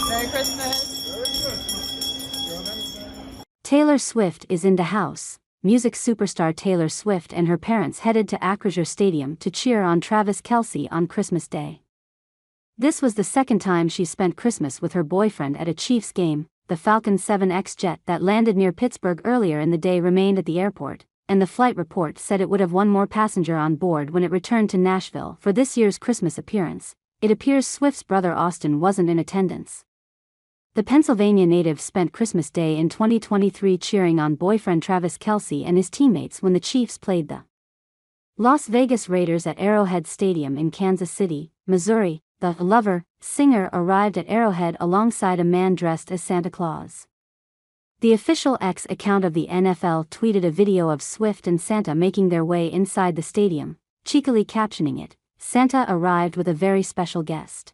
Merry Christmas. Taylor Swift is in the house. Music superstar Taylor Swift and her parents headed to Acrisure Stadium to cheer on Travis Kelce on Christmas Day. This was the second time she spent Christmas with her boyfriend at a Chiefs game. The Falcon 7X jet that landed near Pittsburgh earlier in the day remained at the airport, and the flight report said it would have one more passenger on board when it returned to Nashville for this year's Christmas appearance. It appears Swift's brother Austin wasn't in attendance. The Pennsylvania native spent Christmas Day in 2023 cheering on boyfriend Travis Kelce and his teammates when the Chiefs played the Las Vegas Raiders at Arrowhead Stadium in Kansas City, Missouri. The Lover singer arrived at Arrowhead alongside a man dressed as Santa Claus. The official X account of the NFL tweeted a video of Swift and Santa making their way inside the stadium, cheekily captioning it, "Santa arrived with a very special guest."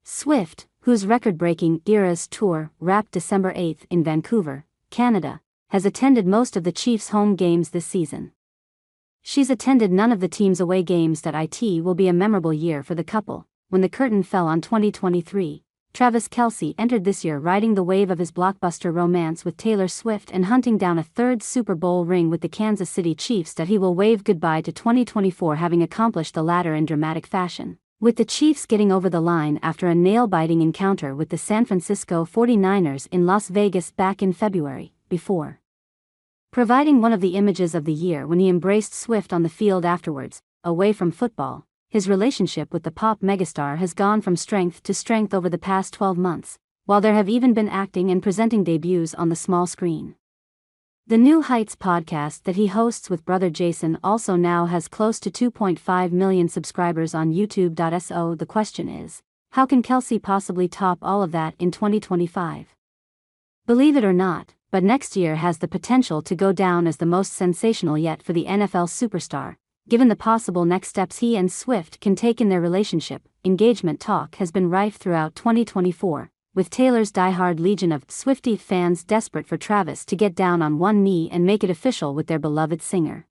Swift, whose record-breaking Eras tour wrapped December 8 in Vancouver, Canada, has attended most of the Chiefs' home games this season. She's attended none of the team's away games. It will be a memorable year for the couple. When the curtain fell on 2023, Travis Kelce entered this year riding the wave of his blockbuster romance with Taylor Swift and hunting down a third Super Bowl ring with the Kansas City Chiefs. He will wave goodbye to 2024, having accomplished the latter in dramatic fashion, with the Chiefs getting over the line after a nail-biting encounter with the San Francisco 49ers in Las Vegas back in February, before providing one of the images of the year when he embraced Swift on the field afterwards. Away from football, his relationship with the pop megastar has gone from strength to strength over the past 12 months, while there have even been acting and presenting debuts on the small screen. The New Heights podcast that he hosts with brother Jason also now has close to 2.5 million subscribers on YouTube. The question is, how can Kelce possibly top all of that in 2025? Believe it or not, but next year has the potential to go down as the most sensational yet for the NFL superstar, given the possible next steps he and Swift can take in their relationship. Engagement talk has been rife throughout 2024, with Taylor's diehard legion of Swiftie fans desperate for Travis to get down on one knee and make it official with their beloved singer.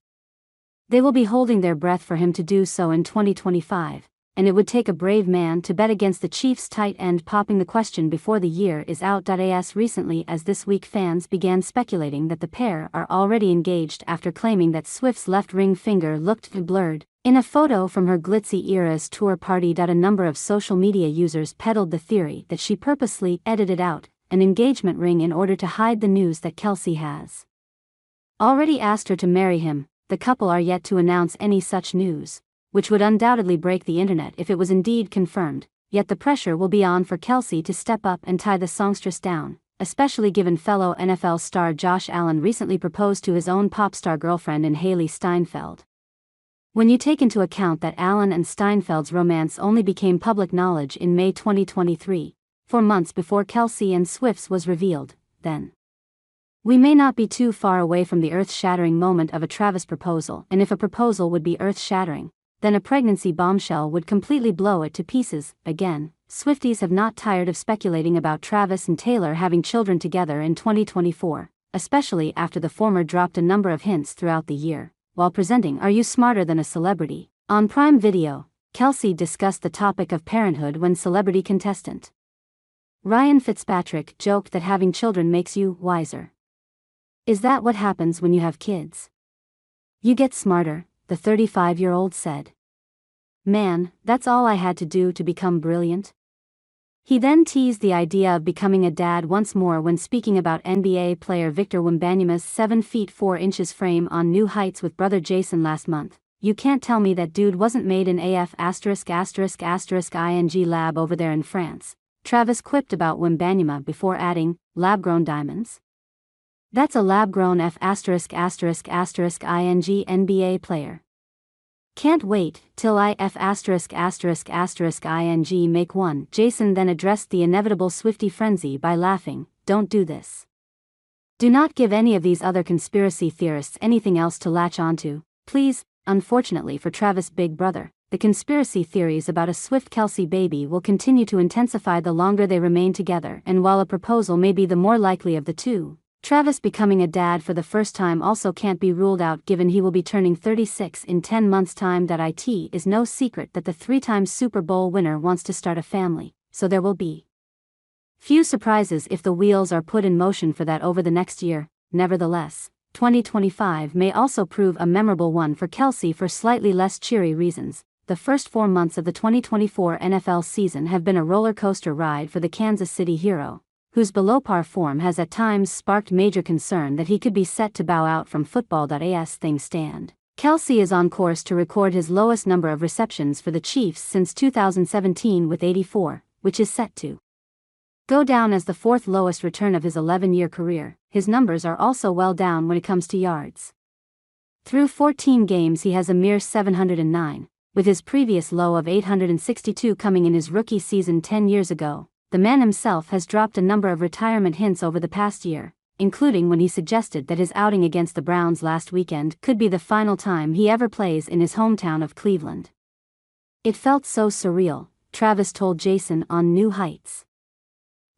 They will be holding their breath for him to do so in 2025, and it would take a brave man to bet against the Chiefs' tight end popping the question before the year is out. As recently as this week, fans began speculating that the pair are already engaged after claiming that Swift's left ring finger looked blurred in a photo from her glitzy Eras tour party. A number of social media users peddled the theory that she purposely edited out an engagement ring in order to hide the news that Kelce has already asked her to marry him. The couple are yet to announce any such news, which would undoubtedly break the internet if it was indeed confirmed, yet the pressure will be on for Kelce to step up and tie the songstress down, especially given fellow NFL star Josh Allen recently proposed to his own pop star girlfriend in Haley Steinfeld. When you take into account that Allen and Steinfeld's romance only became public knowledge in May 2023, 4 months before Kelce and Swift's was revealed, then we may not be too far away from the earth-shattering moment of a Travis proposal. And if a proposal would be earth-shattering, then a pregnancy bombshell would completely blow it to pieces. Again, Swifties have not tired of speculating about Travis and Taylor having children together in 2024, especially after the former dropped a number of hints throughout the year, while presenting Are You Smarter Than a Celebrity? On Prime Video. Kelce discussed the topic of parenthood when celebrity contestant Ryan Fitzpatrick joked that having children makes you wiser. Is that what happens when you have kids? You get smarter, the 35-year-old said. Man, that's all I had to do to become brilliant. He then teased the idea of becoming a dad once more when speaking about NBA player Victor Wembanyama's 7 feet 4 inches frame on New Heights with brother Jason last month. You can't tell me that dude wasn't made in AF********** ing lab over there in France, Travis quipped about Wembanyama before adding, lab-grown diamonds? That's a lab-grown ing NBA player. Can't wait till I ing make one. Jason then addressed the inevitable Swiftie frenzy by laughing, don't do this. Do not give any of these other conspiracy theorists anything else to latch onto, please. Unfortunately for Travis' big brother, the conspiracy theories about a Swift-Kelce baby will continue to intensify the longer they remain together, and while a proposal may be the more likely of the two, Travis becoming a dad for the first time also can't be ruled out given he will be turning 36 in 10 months' time. It is no secret that the three-time Super Bowl winner wants to start a family, so there will be few surprises if the wheels are put in motion for that over the next year. Nevertheless, 2025 may also prove a memorable one for Kelce for slightly less cheery reasons. The first 4 months of the 2024 NFL season have been a roller coaster ride for the Kansas City hero, whose below-par form has at times sparked major concern that he could be set to bow out from football. As things stand, Kelce is on course to record his lowest number of receptions for the Chiefs since 2017 with 84, which is set to go down as the fourth lowest return of his 11-year career. His numbers are also well down when it comes to yards. Through 14 games he has a mere 709, with his previous low of 862 coming in his rookie season 10 years ago. The man himself has dropped a number of retirement hints over the past year, including when he suggested that his outing against the Browns last weekend could be the final time he ever plays in his hometown of Cleveland. "It felt so surreal," Travis told Jason on New Heights.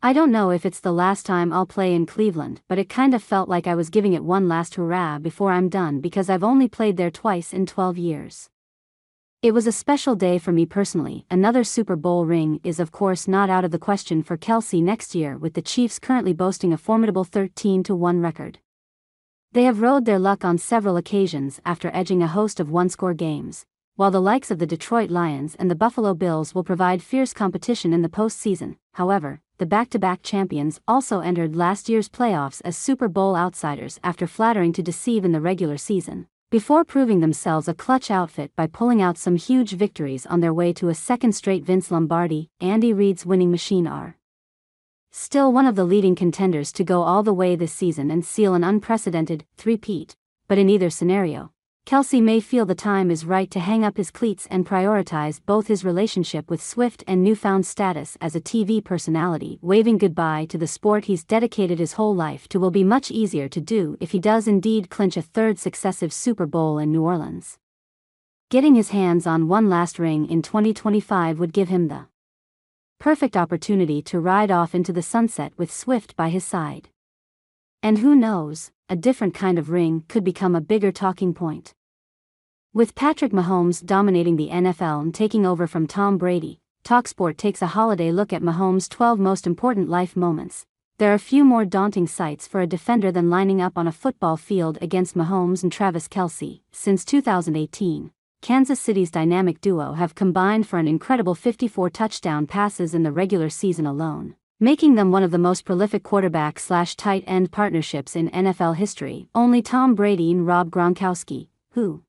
"I don't know if it's the last time I'll play in Cleveland, but it kind of felt like I was giving it one last hurrah before I'm done because I've only played there twice in 12 years. It was a special day for me personally." Another Super Bowl ring is of course not out of the question for Kelce next year, with the Chiefs currently boasting a formidable 13-1 record. They have rode their luck on several occasions after edging a host of one-score games, while the likes of the Detroit Lions and the Buffalo Bills will provide fierce competition in the postseason. However, the back-to-back champions also entered last year's playoffs as Super Bowl outsiders after flattering to deceive in the regular season, before proving themselves a clutch outfit by pulling out some huge victories on their way to a second straight. Vince Lombardi, Andy Reid's winning machine, are still one of the leading contenders to go all the way this season and seal an unprecedented three-peat. But in either scenario, Kelce may feel the time is right to hang up his cleats and prioritize both his relationship with Swift and newfound status as a TV personality. Waving goodbye to the sport he's dedicated his whole life to will be much easier to do if he does indeed clinch a third successive Super Bowl in New Orleans. Getting his hands on one last ring in 2025 would give him the perfect opportunity to ride off into the sunset with Swift by his side. And who knows, a different kind of ring could become a bigger talking point. With Patrick Mahomes dominating the NFL and taking over from Tom Brady, TalkSport takes a holiday look at Mahomes' 12 most important life moments. There are few more daunting sights for a defender than lining up on a football field against Mahomes and Travis Kelce. Since 2018, Kansas City's dynamic duo have combined for an incredible 54 touchdown passes in the regular season alone, making them one of the most prolific quarterback/tight end partnerships in NFL history. Only Tom Brady and Rob Gronkowski, who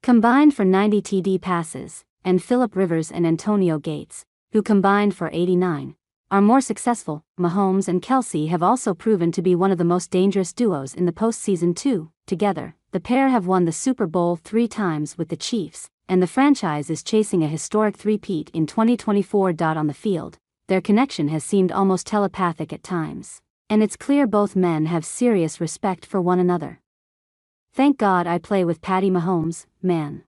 combined for 90 TD passes, and Phillip Rivers and Antonio Gates, who combined for 89, are more successful. Mahomes and Kelce have also proven to be one of the most dangerous duos in the postseason too. Together, the pair have won the Super Bowl 3 times with the Chiefs, and the franchise is chasing a historic three-peat in 2024. On the field, their connection has seemed almost telepathic at times, and it's clear both men have serious respect for one another. "Thank God I play with Patty Mahomes, man.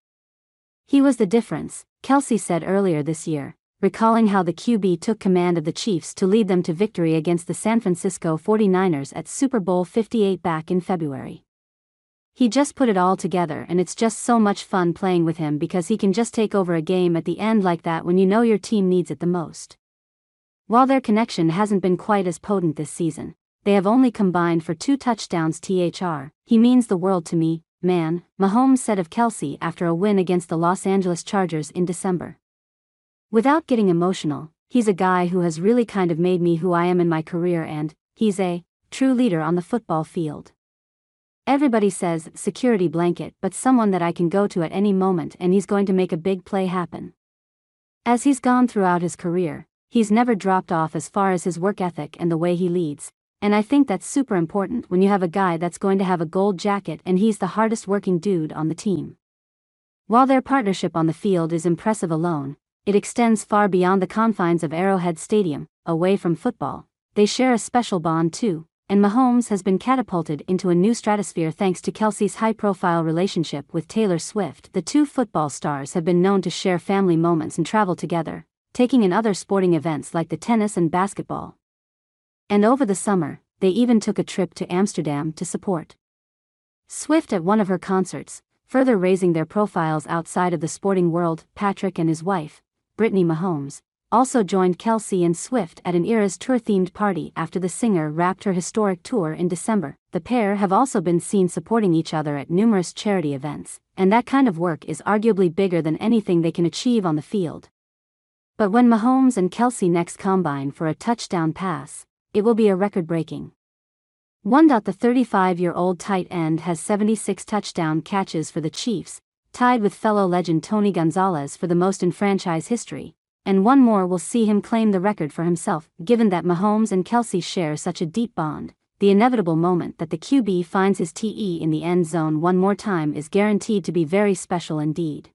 He was the difference," Kelce said earlier this year, recalling how the QB took command of the Chiefs to lead them to victory against the San Francisco 49ers at Super Bowl 58 back in February. "He just put it all together, and it's just so much fun playing with him because he can just take over a game at the end like that when you know your team needs it the most." While their connection hasn't been quite as potent this season, they have only combined for 2 touchdowns. "He means the world to me, man," Mahomes said of Kelce after a win against the Los Angeles Chargers in December. "Without getting emotional, he's a guy who has really kind of made me who I am in my career, and he's a true leader on the football field. Everybody says security blanket, but someone that I can go to at any moment and he's going to make a big play happen." As he's gone throughout his career, he's never dropped off as far as his work ethic and the way he leads, and I think that's super important when you have a guy that's going to have a gold jacket and he's the hardest working dude on the team. While their partnership on the field is impressive alone, it extends far beyond the confines of Arrowhead Stadium. Away from football, they share a special bond too, and Mahomes has been catapulted into a new stratosphere thanks to Kelce's high-profile relationship with Taylor Swift. The two football stars have been known to share family moments and travel together, taking in other sporting events like the tennis and basketball. And over the summer, they even took a trip to Amsterdam to support Swift at one of her concerts, further raising their profiles outside of the sporting world. Patrick and his wife, Brittany Mahomes, also joined Kelce and Swift at an Eras Tour-themed party after the singer wrapped her historic tour in December. The pair have also been seen supporting each other at numerous charity events, and that kind of work is arguably bigger than anything they can achieve on the field. But when Mahomes and Kelce next combine for a touchdown pass, it will be a record-breaking one. The 35-year-old tight end has 76 touchdown catches for the Chiefs, tied with fellow legend Tony Gonzalez for the most in franchise history, and one more will see him claim the record for himself. Given that Mahomes and Kelce share such a deep bond, the inevitable moment that the QB finds his TE in the end zone one more time is guaranteed to be very special indeed.